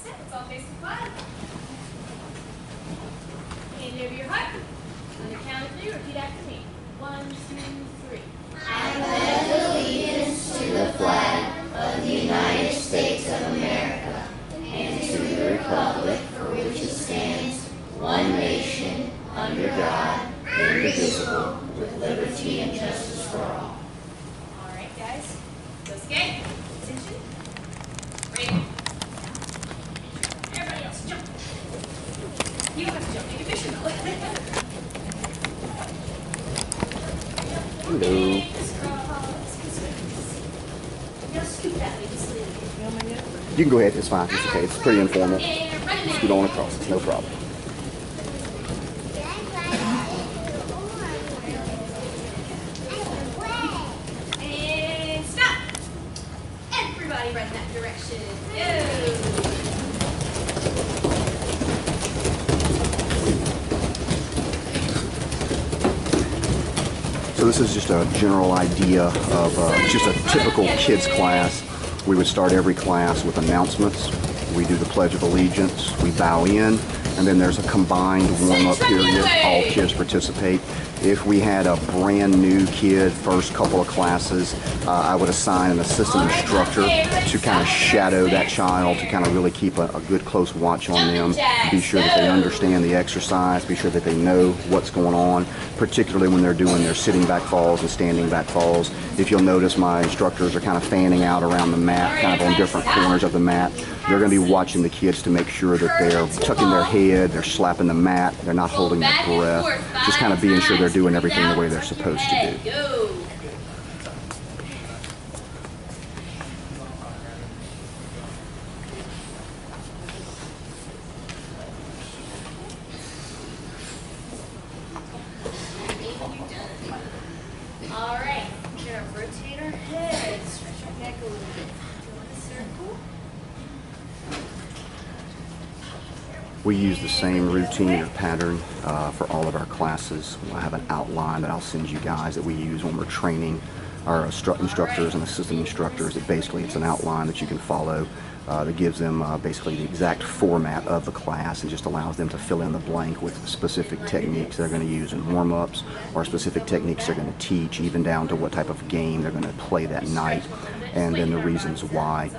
That's it. Let's all face the flag. Hand over your heart. On the count of 3, repeat after me. 1, 2, 3. I pledge allegiance to the flag of the United States of America and to the republic for which it stands, one nation, under God, indivisible, with liberty and justice for all. All right, guys. Let's get attention. Ready? Everybody else, jump. You don't have to jump. Make a picture though. Hello. You can go ahead, it's fine, it's okay, it's pretty informal. Scoot on across, it's no problem. And stop! Everybody run that direction. Go! So this is just a general idea of just a typical kids class. We would start every class with announcements. We do the Pledge of Allegiance, we bow in, and then there's a combined warm-up period. All kids participate. If we had a brand new kid, first couple of classes, I would assign an assistant instructor to kind of shadow that child, to kind of really keep a good close watch on them, be sure that they understand the exercise, be sure that they know what's going on, particularly when they're doing their sitting back falls and standing back falls. If you'll notice, my instructors are kind of fanning out around the mat, kind of on different corners of the mat. They're going to be watching the kids to make sure that they're tucking their head, they're slapping the mat, they're not holding their breath, just kind of being sure they're doing everything the way they're supposed to do. All right, we're going to rotate our heads, stretch our neck a little bit. Go in a circle. We use the same routine or pattern for all of our classes. I have an outline that I'll send you guys that we use when we're training our instructors and assistant instructors. Basically, it's an outline that you can follow that gives them basically the exact format of the class and just allows them to fill in the blank with specific techniques they're going to use in warm-ups or specific techniques they're going to teach, even down to what type of game they're going to play that night, and then the reasons why.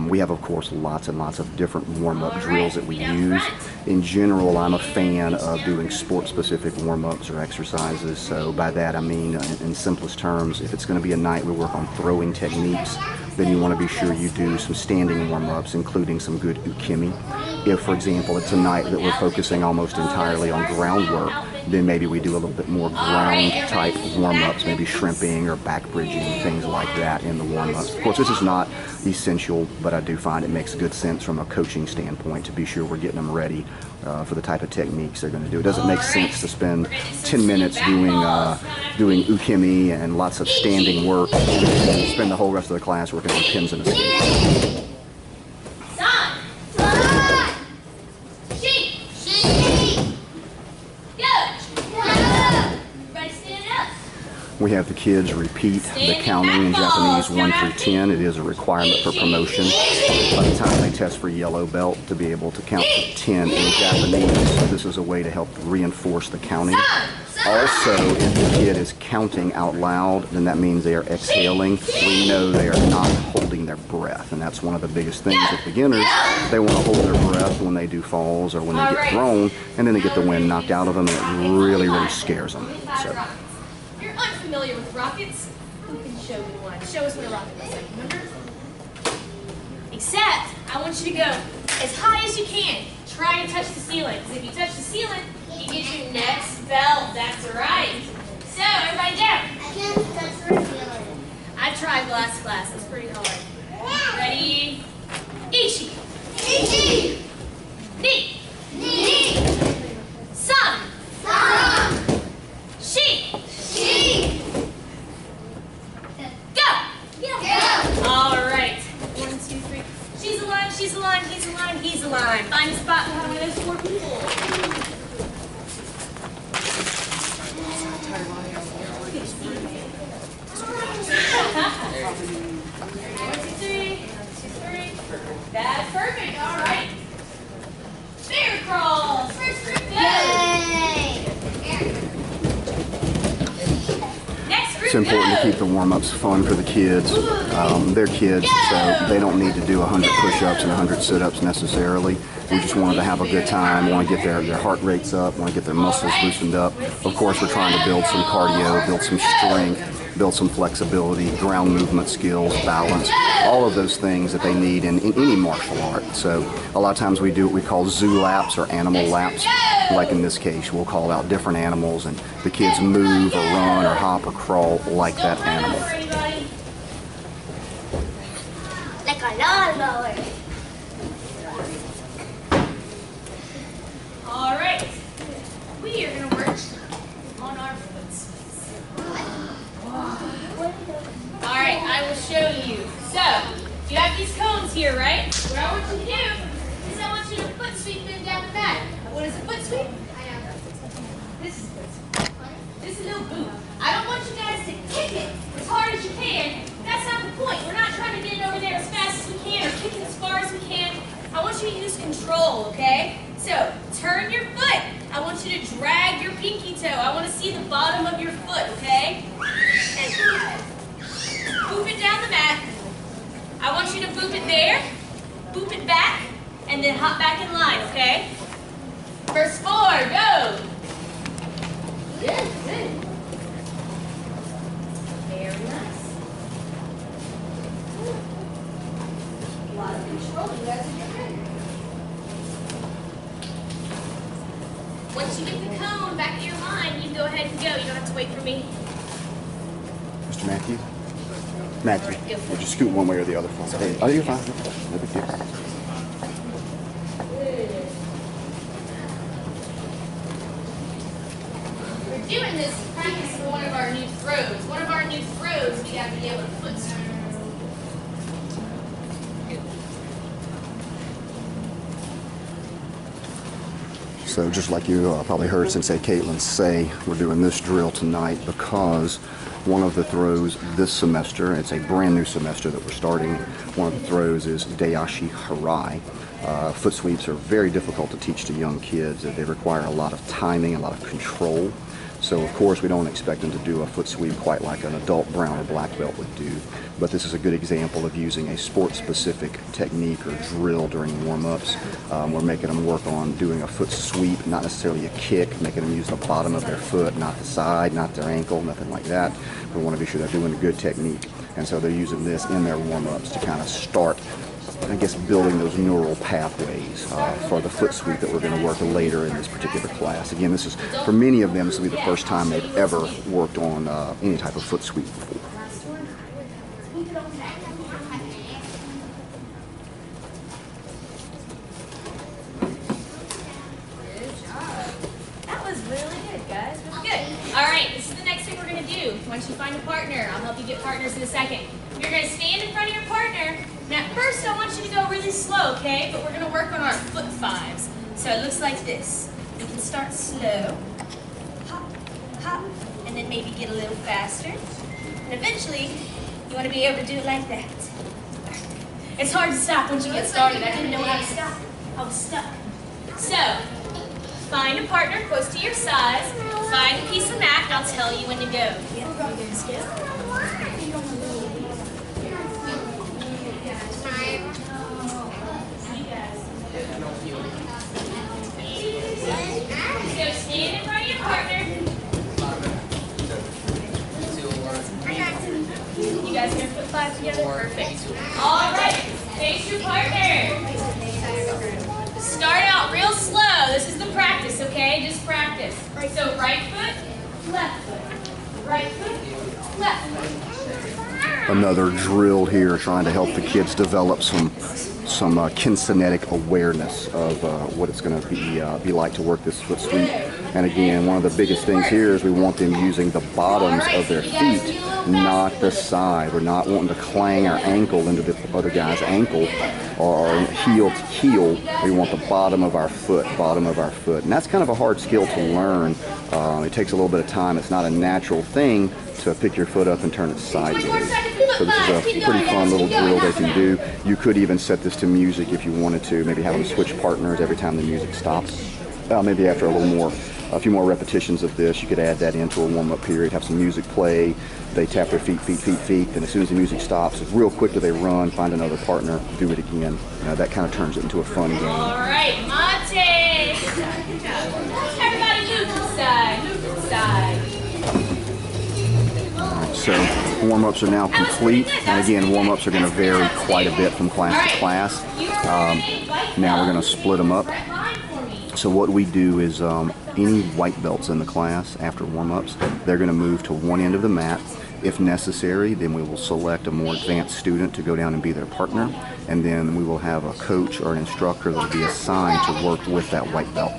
We have, of course, lots and lots of different warm-up drills that we use. In general, I'm a fan of doing sport-specific warm-ups or exercises. So by that I mean, in simplest terms, if it's going to be a night we work on throwing techniques, then you want to be sure you do some standing warm-ups, including some good ukemi. If, for example, it's a night that we're focusing almost entirely on groundwork, then maybe we do a little bit more ground-type warm-ups, maybe shrimping or back bridging, things like that in the warm-ups. Of course, this is not essential, but I do find it makes good sense from a coaching standpoint to be sure we're getting them ready for the type of techniques they're going to do. It doesn't make sense to spend 10 minutes doing ukemi and lots of standing work and spend the whole rest of the class working on pins and escapes. We have the kids repeat the counting in Japanese 1 through 10. It is a requirement for promotion by the time they test for yellow belt to be able to count to 10 in Japanese. This is a way to help reinforce the counting. Also, if the kid is counting out loud, then that means they are exhaling. We know they are not holding their breath, and that's one of the biggest things with beginners. They want to hold their breath when they do falls or when they get thrown, and then they get the wind knocked out of them, and it really, really scares them. So. Unfamiliar with rockets? Who can show me one? Show us what a rocket looks like, remember? Except, I want you to go as high as you can. Try to touch the ceiling, because if you touch the ceiling, you get your next belt. That's right. So, everybody down. I can't touch the ceiling. I tried last class. It's pretty hard. Ready? Ichi. Ichi. Ni. Ni. San. San. Shi. Shi. Go. Go. All right. 1, 2, 3. She's a line, she's a line, he's a line, he's a line. Find a spot behind those 4 people. 1, 2, 3. 1, 2, 3. That's perfect. All right. It's important to keep the warm-ups fun for the kids. They're kids, so they don't need to do 100 push-ups and 100 sit-ups necessarily. We just want them to have a good time, want to get their heart rates up, want to get their muscles loosened up. Of course, we're trying to build some cardio, build some strength, build some flexibility, ground movement skills, balance, all of those things that they need in any martial art. So a lot of times we do what we call zoo laps or animal laps. Like in this case, we'll call out different animals and the kids move or run or hop or crawl like that animal. Like a lawnmower. All right. We are going to work on our foot sweeps. All right, I will show you. So, you have these cones here, right? What I want you to do is I want you to foot sweep them down the mat. What is a foot sweep? This is a little boot. I don't want you guys to kick it as hard as you can. That's not the point. We're not trying to get it over there as fast as we can or kick it as far as we can. I want you to use control, okay? So, turn your foot. I want you to drag your pinky toe. I want to see the bottom of your foot, okay? And boop it down the mat. I want you to boop it there, boop it back, and then hop back in line, okay? First 4, go. Good, good. Very nice. A lot of control, you guys are doing good. Once you get the cone back in your line, you go ahead and go. You don't have to wait for me. Mr. Matthew? Matthew, would you scoot one way or the other for me? Oh, you're fine. No big deal. We're doing this to practice for one of our new throws. One of our new throws, we have to be able to foot sweep. So just like you probably heard Sensei Caitlin say, we're doing this drill tonight because one of the throws this semester, it's a brand new semester that we're starting, one of the throws is Dayashi Harai. Foot sweeps are very difficult to teach to young kids. They require a lot of timing, a lot of control. So of course we don't expect them to do a foot sweep quite like an adult brown or black belt would do. But this is a good example of using a sport-specific technique or drill during warm-ups. We're making them work on doing a foot sweep, not necessarily a kick, making them use the bottom of their foot, not the side, not their ankle, nothing like that. We want to be sure they're doing a good technique. And so they're using this in their warm-ups to kind of start, I guess, building those neural pathways for the foot sweep that we're going to work later in this particular class. Again, this is, for many of them, this will be the first time they've ever worked on any type of foot sweep before. That was really good, guys. Really good. All right, this is the next thing we're going to do. Once you find a partner, I'll help you get partners in a second. You're going to stand in front of your partner. Now, at first, I want you to go really slow, okay? But we're going to work on our foot fives. So it looks like this. You can start slow. Hop, hop, and then maybe get a little faster. And eventually, you want to be able to do it like that. It's hard to stop once you get started. I didn't know how to stop. I was stuck. So, find a partner close to your size. Find a piece of mat, and I'll tell you when to go. Yep, let's go. So stand in front of your partner. You guys are going to put 5 together? Perfect. All right. Face your partner. Start out real slow. This is the practice, okay? Just practice. So right foot, left foot. Right foot, left foot. Another drill here trying to help the kids develop some kinetic awareness of what it's going to be like to work this foot sweep. And again, one of the biggest things here is we want them using the bottoms of their feet, not the side. We're not wanting to clang our ankle into the other guy's ankle or heel to heel. We want the bottom of our foot, And that's kind of a hard skill to learn. It takes a little bit of time. It's not a natural thing to pick your foot up and turn it sideways. So this is a pretty fun little drill they can do. You could even set this to music if you wanted to. Maybe have them switch partners every time the music stops. Maybe after a little more a few more repetitions of this. You could add that into a warm-up period, have some music play. They tap their feet, and as soon as the music stops, real quick do they run, find another partner, do it again. That kind of turns it into a fun game. All right, Monte. Everybody move to the side. Move to the side. So warm-ups are now complete, and again, warm-ups are going to vary quite a bit from class to class. Now we're going to split them up. So what we do is any white belts in the class after warm-ups, they're going to move to one end of the mat. If necessary, then we will select a more advanced student to go down and be their partner, and then we will have a coach or an instructor that will be assigned to work with that white belt.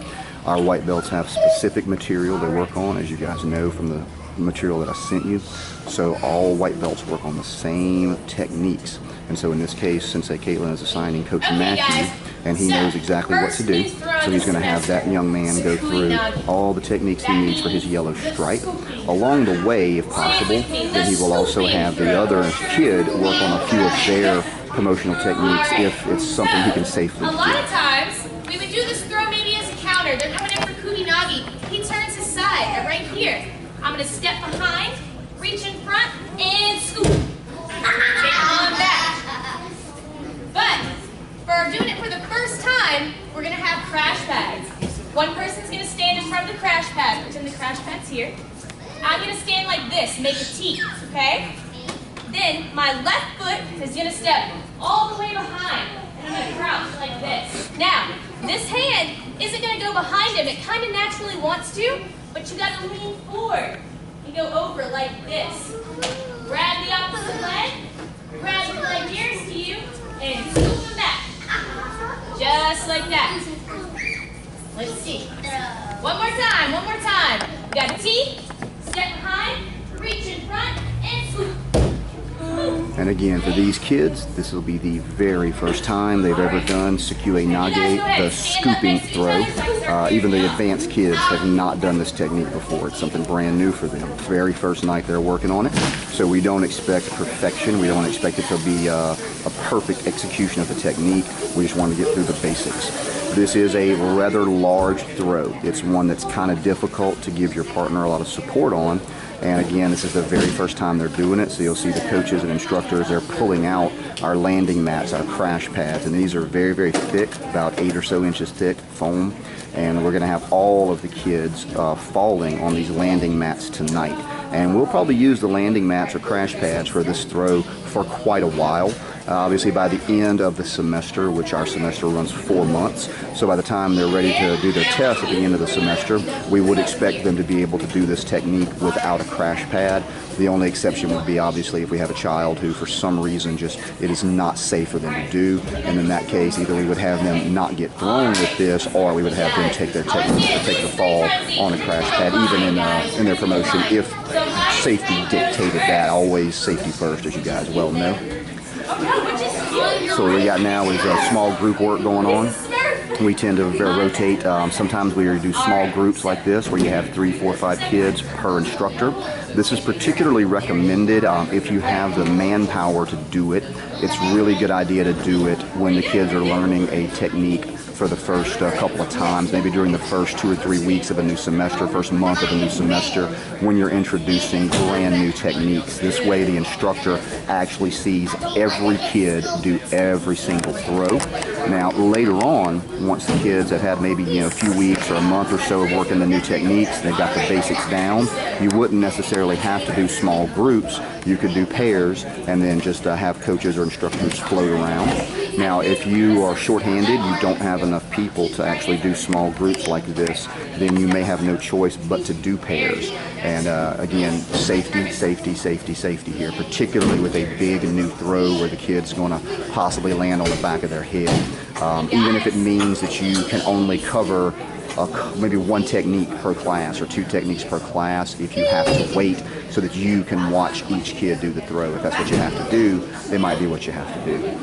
Our white belts have specific material they work on, as you guys know from the material that I sent you. So all white belts work on the same techniques. And so in this case, Sensei Caitlin is assigning Coach Matthew, and he knows exactly what to do. So he's going to have that young man go through all the techniques he needs for his yellow stripe. Along the way, if possible, then he will also have the other kid work on a few of their promotional techniques if it's something he can safely do. A lot of times, we would do this throw maybe as a counter. They're coming in for Kuginagi. He turns his side, right here. I'm going to step behind, reach in front, and scoop. Take on back. But for doing it for the first time, we're going to have crash pads. One person's going to stand in front of the crash pad. Pretend the crash pad's here. I'm going to stand like this, make a T, okay? Then my left foot is going to step all the way behind, and I'm going to crouch like this. Now, this hand isn't going to go behind him. It kind of naturally wants to, but you got to lean forward and go over like this. Grab the opposite leg, grab your leg nearest to you, and scoop them back. Just like that. Let's see. One more time, one more time. We got a T, step behind, reach in front, and scoop. And again, for these kids, this will be the very first time they've ever done Sekue Nage, the scooping throw. Even the advanced kids have not done this technique before. It's something brand new for them. Very first night they're working on it. So we don't expect perfection. We don't expect it to be a perfect execution of the technique. We just want to get through the basics. This is a rather large throw. It's one that's kind of difficult to give your partner a lot of support on. And again, this is the very first time they're doing it, so you'll see the coaches and instructors, they're pulling out our landing mats, our crash pads, and these are very, very thick, about 8 or so inches thick, foam, and we're going to have all of the kids falling on these landing mats tonight. And we'll probably use the landing mats or crash pads for this throw for quite a while. Obviously by the end of the semester, which our semester runs 4 months, so by the time they're ready to do their test at the end of the semester, we would expect them to be able to do this technique without a crash pad. The only exception would be obviously if we have a child who for some reason just it is not safe for them to do, and in that case either we would have them not get thrown with this, or we would have them take their technique or take the fall on a crash pad, even in their promotion if safety dictated that. Always safety first, as you guys well know. So what we got now is small group work going on. We tend to rotate. Sometimes we do small groups like this where you have 3, 4, 5 kids per instructor. This is particularly recommended if you have the manpower to do it. It's a really good idea to do it when the kids are learning a technique for the first couple of times, maybe during the first 2 or 3 weeks of a new semester, first month of a new semester, when you're introducing brand new techniques. This way the instructor actually sees every kid do every single throw. Now later on, once the kids have had maybe a few weeks or a month or so of working the new techniques, they've got the basics down, you wouldn't necessarily have to do small groups. You could do pairs and then just have coaches or instructors float around. Now if you are shorthanded, you don't have enough people to actually do small groups like this, then you may have no choice but to do pairs. And again, safety, safety, safety, safety here, particularly with a big new throw where the kid's going to possibly land on the back of their head. Even if it means that you can only cover maybe 1 technique per class or 2 techniques per class, if you have to wait so that you can watch each kid do the throw. If that's what you have to do, it might be what you have to do.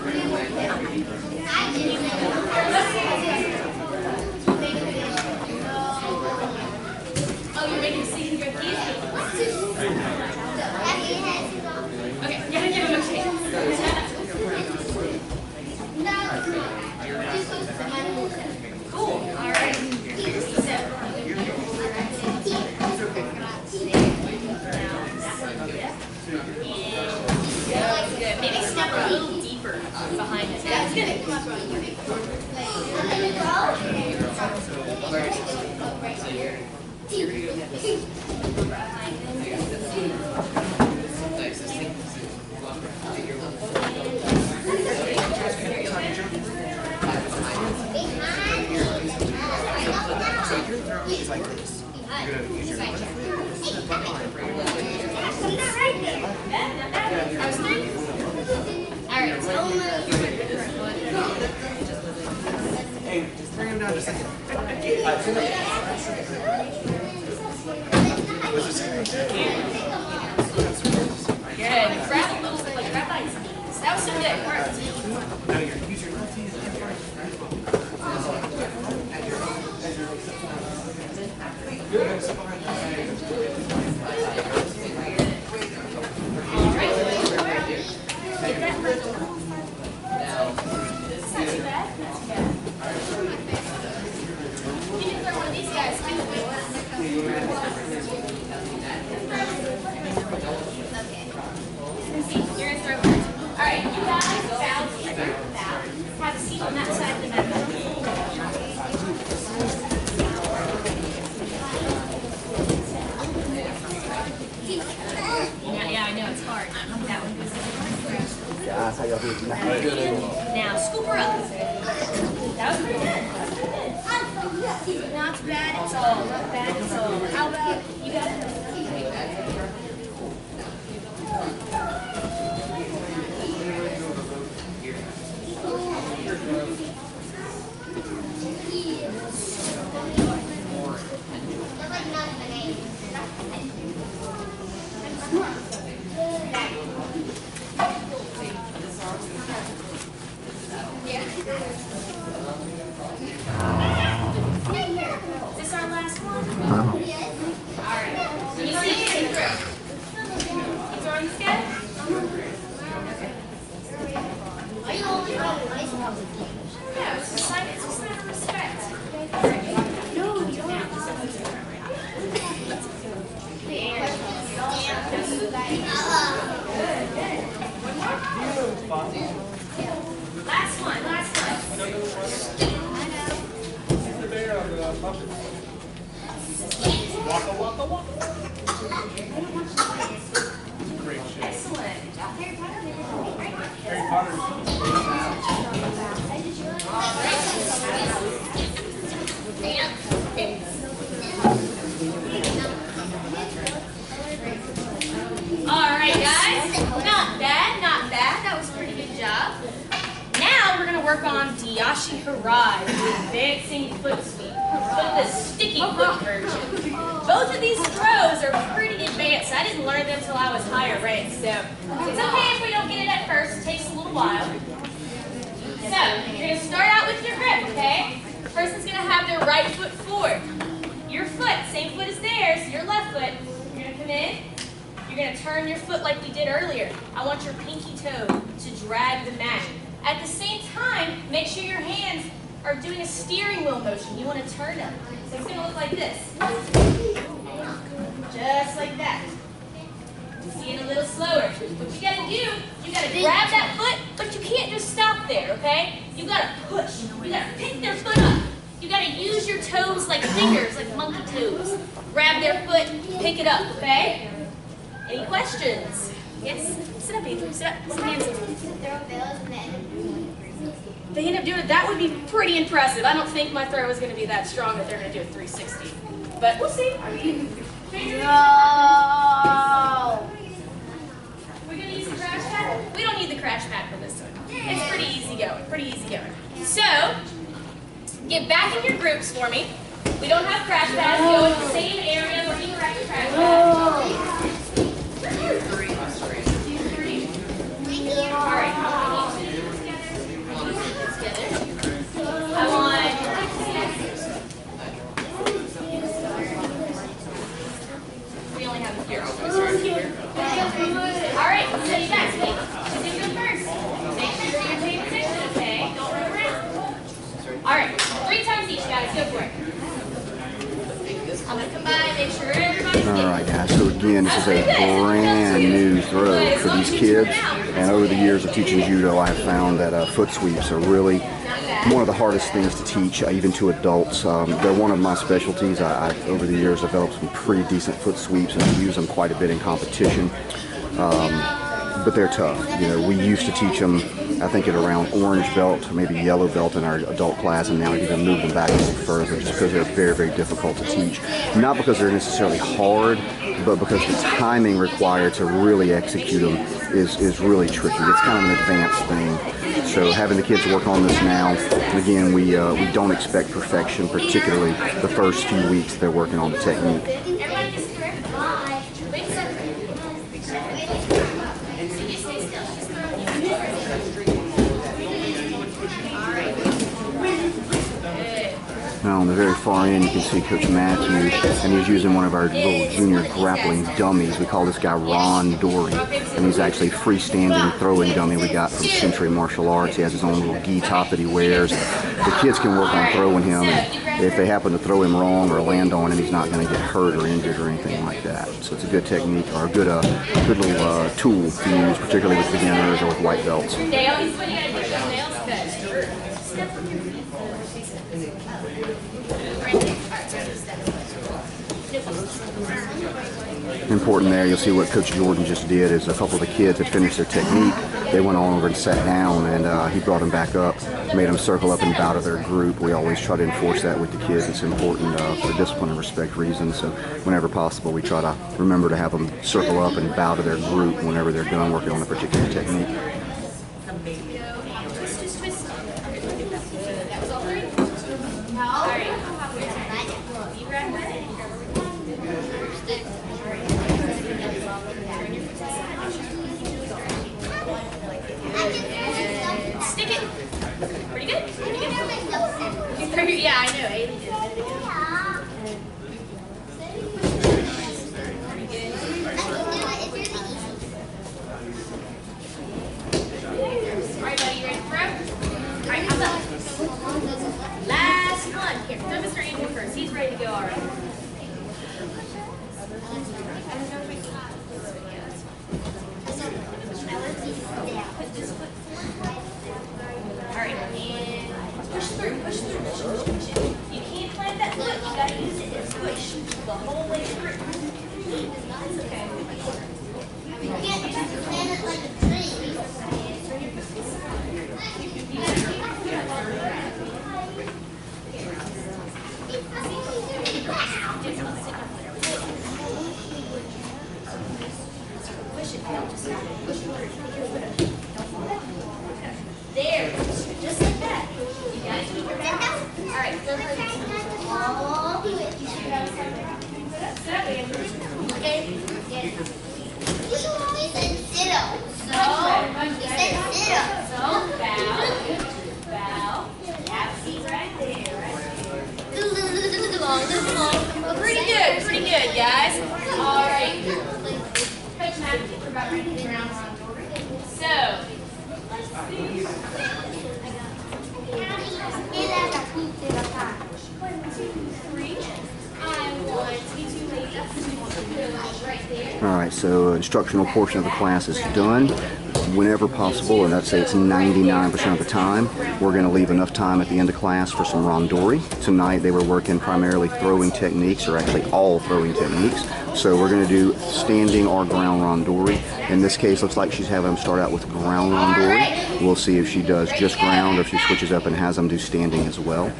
It's like this. You're going to use your left Hey, just bring him down just a second. Good. Grab a little bit, like grab by his knees. That was so good. Worked. Now use your left hand. Have a seat on that side of the mat. Yeah, I know it's hard. That one goes in. Yeah, that's how y'all do it. Now scoop her up. That was pretty good. Not bad at all. Not bad at all. How about you got it? Is this our last one? Alright. You see it through. You throwing this guy? Are you only yeah, it's just like it's just a matter of respect. No, you don't have to. The air. Last one, last one. Waka, waka, waka. Excellent. Harry Potter. Alright guys, not bad, not bad. That was a pretty good job. Now we're going to work on Diashi Harai, the advancing foot sweep, but the sticky foot version. Both of these throws are pretty advanced. I didn't learn them until I was higher ranked, so it's okay if we don't get it at first. It takes a little while. So, you're going to start out with your grip, okay? The person's going to have their right foot forward. Your foot, same foot as theirs, your left foot. You're going to come in. You're going to turn your foot like we did earlier. I want your pinky toe to drag the mat. At the same time, make sure your hands are doing a steering wheel motion. You want to turn them. So it's going to look like this. Just like that. See it a little slower. What you got to do, you got to grab that foot, but you can't just stop there, okay? You got to push. You got to pick their foot up. You got to use your toes like fingers, like monkey toes. Grab their foot, pick it up, okay? Any questions? Yes? Sit up, Andrew. Sit up. Sit hands up. They end up doing it. That would be pretty impressive. I don't think my throw is going to be that strong that they're going to do a 360. But we'll see. No. We're going to use the crash pad? We don't need the crash pad for this one. It's pretty easy going. Pretty easy going. So, get back in your groups for me. We don't have crash pads. Go in the same area where you crash pad. All right. I want. We only have here. All right. So you guys, wait. Who's gonna go first? Make sure you're paying attention, okay? Don't run around. All right. 3 times each, guys. Go for it. I'm gonna come by and make sure everybody's. All right, guys. So again, this is a brand new throw for these kids. And over the years of teaching judo, I have found that foot sweeps are really one of the hardest things to teach, even to adults. They're one of my specialties. I've over the years developed some pretty decent foot sweeps, and I use them quite a bit in competition. But they're tough. You know, we used to teach them, I think, at around orange belt, or maybe yellow belt in our adult class, and now we've even moved them back a little further just because they're very, very difficult to teach. Not because they're necessarily hard, but because the timing required to really execute them is really tricky. It's kind of an advanced thing. So having the kids work on this now, and again, we don't expect perfection, particularly the first few weeks they're working on the technique. Now on the very far end you can see Coach Matthew, and he's using one of our little junior grappling dummies. We call this guy Ron Dory, and he's actually a freestanding throwing dummy we got from Century Martial Arts. He has his own little gi top that he wears. The kids can work on throwing him, and if they happen to throw him wrong or land on him, he's not going to get hurt or injured or anything like that. So it's a good technique, or a good little tool to use, particularly with beginners or with white belts. Important there, you'll see what Coach Jordan just did is a couple of the kids had finished their technique. They went on over and sat down, and he brought them back up, made them circle up and bow to their group. We always try to enforce that with the kids. It's important for discipline and respect reasons. So whenever possible, we try to remember to have them circle up and bow to their group whenever they're done working on a particular technique. Yeah, I know. Ailey did. Alright, buddy, you ready to throw? Alright, how's up? Last one. Here, throw Mr. Andrew first. He's ready to go already. Alright, and push through, push through, push through. You can't plant that foot, you gotta use it and push the whole way through. It's okay. You can't just plant it like a tree. There, just like that. You guys keep your back. All right, feel free to all the way. You should have sit up, Andrew. Okay. He said sit up. So, He said sit up. so bow. Have a seat right there, right? Pretty good, guys. All right. Coach Matt, we're about ready to round on. So. Alright, so instructional portion of the class is done. Whenever possible, and I'd say it's 99% of the time, we're going to leave enough time at the end of class for some randori. Tonight they were working primarily throwing techniques, or actually all throwing techniques. So we're going to do standing or ground randori. In this case, looks like she's having them start out with ground randori. We'll see if she does just ground or if she switches up and has them do standing as well.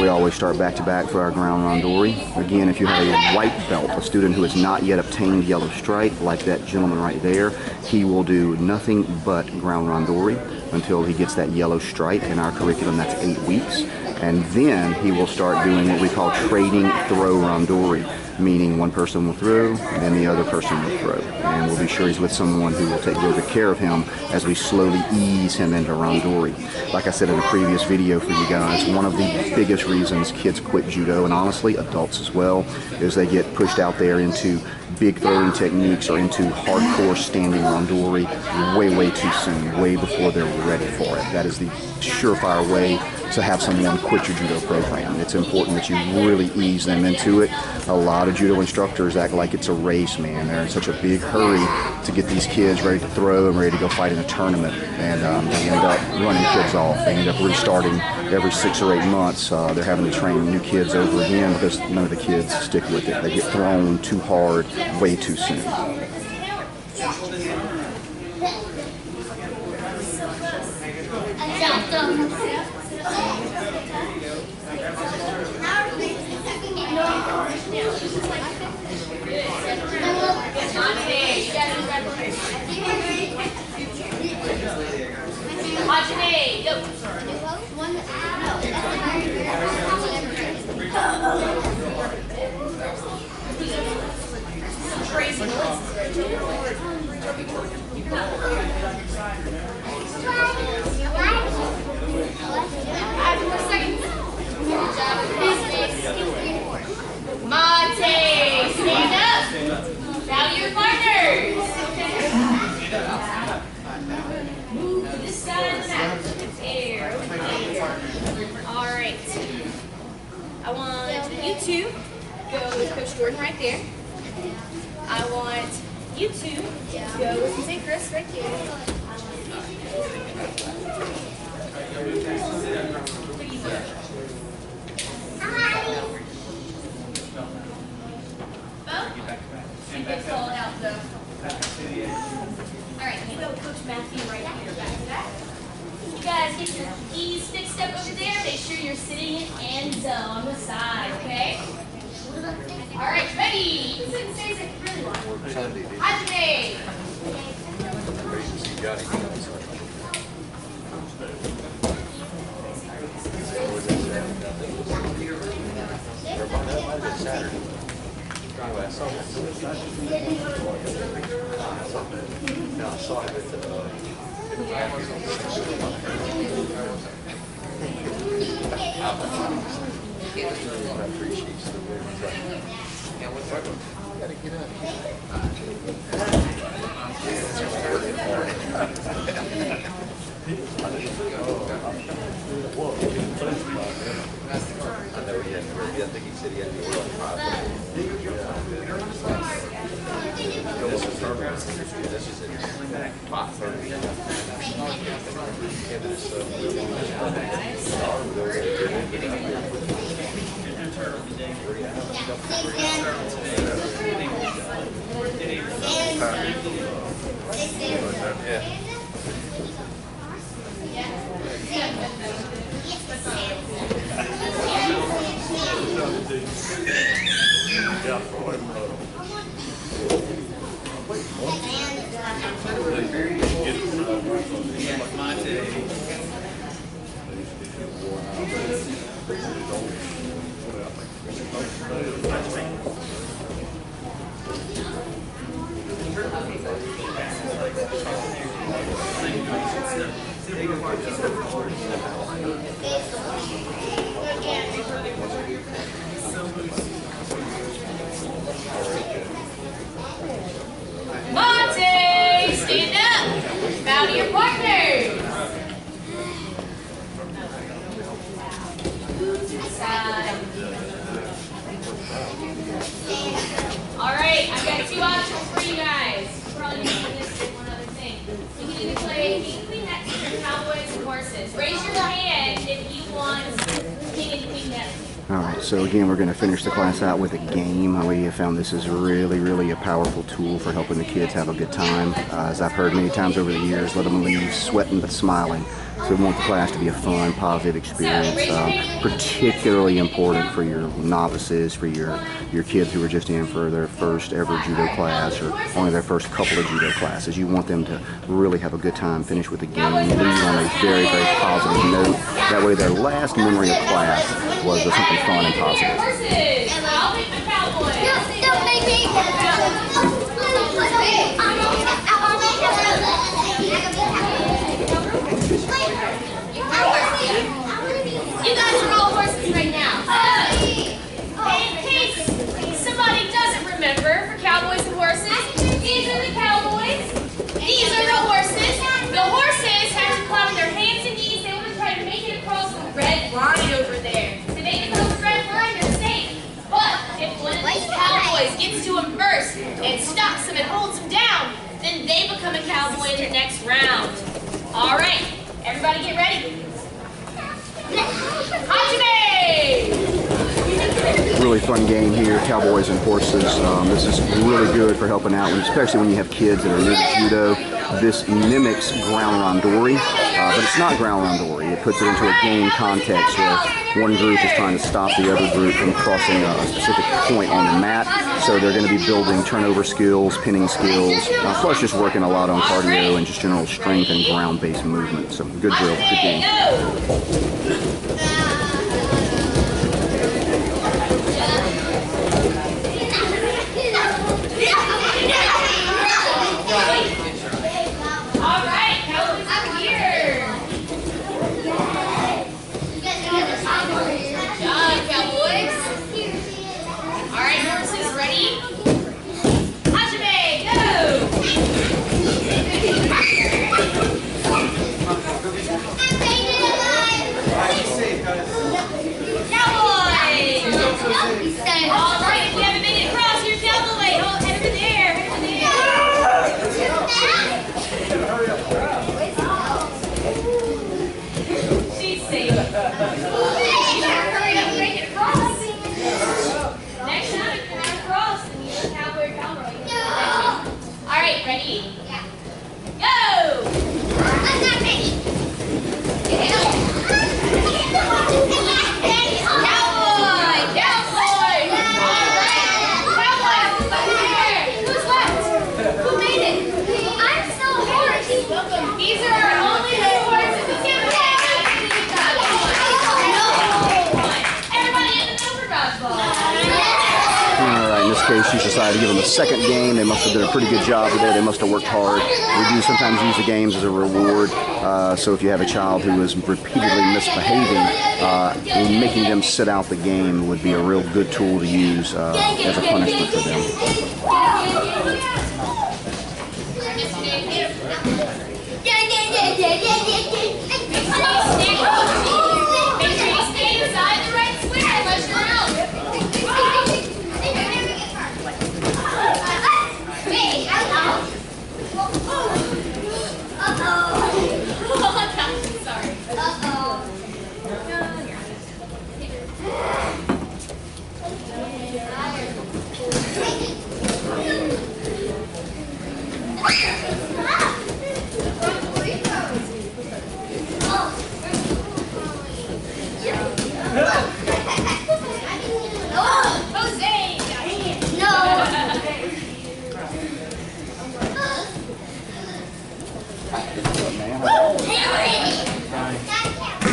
We always start back to back for our ground randori. Again, if you have a white belt, a student who has not yet obtained yellow stripe, like that gentleman right there, he will do nothing but ground randori until he gets that yellow stripe. In our curriculum, that's 8 weeks. And then he will start doing what we call trading throw randori, meaning one person will throw and then the other person will throw. And we'll be sure he's with someone who will take good care of him as we slowly ease him into randori. Like I said in a previous video for you guys, one of the biggest reasons kids quit judo, and honestly adults as well, is they get pushed out there into big throwing techniques or into hardcore standing randori way too soon, way before they're ready for it. That is the surefire way to have someone quit your judo program. It's important that you really ease them into it. A lot of judo instructors act like it's a race, man. They're in such a big hurry to get these kids ready to throw and ready to go fight in a tournament, and they end up running kids off. They end up restarting every 6 or 8 months. They're having to train new kids over again because none of the kids stick with it. They get thrown too hard way too soon. Monte, stand up. Now your partners. Move to this side of the mat. There, over there. All right. I want you two go with Coach Jordan right there. I want you two go with St. Chris right there. She gets all out though. Alright, you go Coach Matthew right here back to that. You guys get your keys fixed up over there. Make sure you're sitting in Enzo on the side, okay? Alright, ready? You can sit and stay if you really want. Hajime! Monte, stand up. Bow to your partners. All right, I've got 2 options for you guys. Probably this and one other thing. You can either play Queen X or Cowboys and Horses. Raise your hand if you want King and Queen X. Alright, so again, we're going to finish the class out with a game. We have found this is really a powerful tool for helping the kids have a good time. As I've heard many times over the years, let them leave sweating but smiling. So we want the class to be a fun, positive experience. Particularly important for your novices, for your kids who are just in for their first ever judo class or only their first couple of judo classes. You want them to really have a good time, finish with the game, leave on a very positive note. That way their last memory of class was something fun and positive. Don't make me. You guys are all horses right now. In case somebody doesn't remember, for Cowboys and Horses, these are the Cowboys, these are the horses. The horses have to climb their hands and knees. They want to try to make it across the red and stops them and holds them down, then they become a cowboy in the next round. All right, everybody get ready. Really fun game here, cowboys and horses. This is really good for helping out, especially when you have kids that are new to judo. This mimics ground randori, but it's not ground randori. It puts it into a game context where one group is trying to stop the other group from crossing a specific point on the mat. So they're going to be building turnover skills, pinning skills, plus just working a lot on cardio and just general strength and ground-based movement. So good drill, good game. She's decided to give them a second game. They must have done a pretty good job today. They must have worked hard. We do sometimes use the games as a reward. So if you have a child who is repeatedly misbehaving, in making them sit out the game would be a real good tool to use as a punishment for them.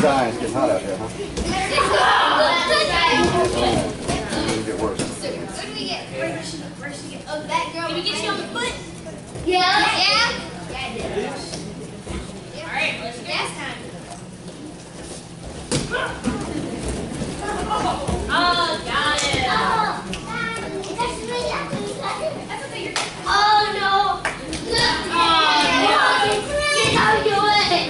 It's getting hot out here, huh? It'll get worse. What do we get? Where should we get? Oh, that girl. Did we get you on the foot? Yeah. All right, let's go. Last time. Oh, got it. Oh, no. Don't do it.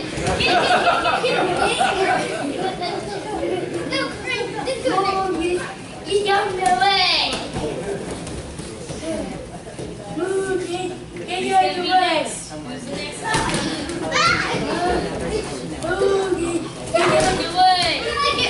You don't do it. Get your legs. Who's the next one? Do it.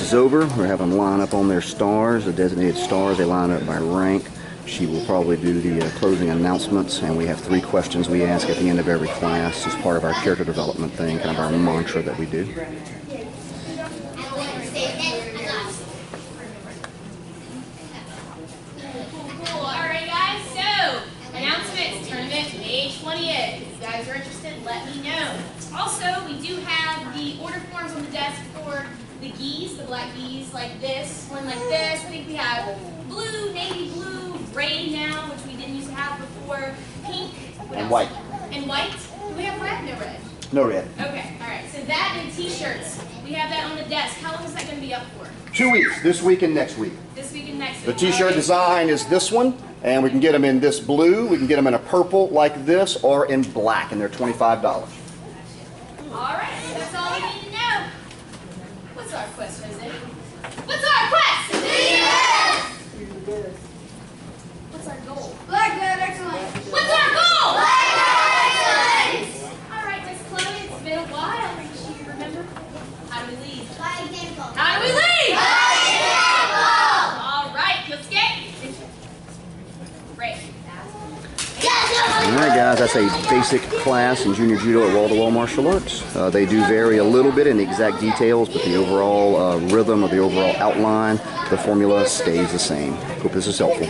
is over. We're having them line up on their stars, the designated stars. They line up by rank. She will probably do the closing announcements, and we have 3 questions we ask at the end of every class as part of our character development thing, kind of our mantra that we do. Cool. All right, guys. So, announcements, tournament, May 20th. If you guys are interested, let me know. Also, we do have the order forms on the desk for the gis, the black gis, like this, one like this. I think we have blue, navy blue, gray now, which we didn't used to have before, pink, what And else? white. And white. Do we have red? No red. No red. Okay, all right. So that and t-shirts. We have that on the desk. How long is that going to be up for? 2 weeks, this week and next week. This week and next The week. t-shirt All right. design is this one, and we can get them in this blue, we can get them in a purple like this, or in black, and they're $25. All right, that's all we need to know. What's our quest, Jose? What's our quest? What's our goal? Black belt excellence. What's our goal? Black belt excellence. All right, Miss Chloe, it's been a while. Do you remember? How do we leave? By example. How do we leave? By example. All right, let's get great. All right, guys, that's a basic class in junior judo at wall-to-wall martial arts. They do vary a little bit in the exact details, but the overall rhythm or the overall outline, the formula stays the same. Hope this is helpful.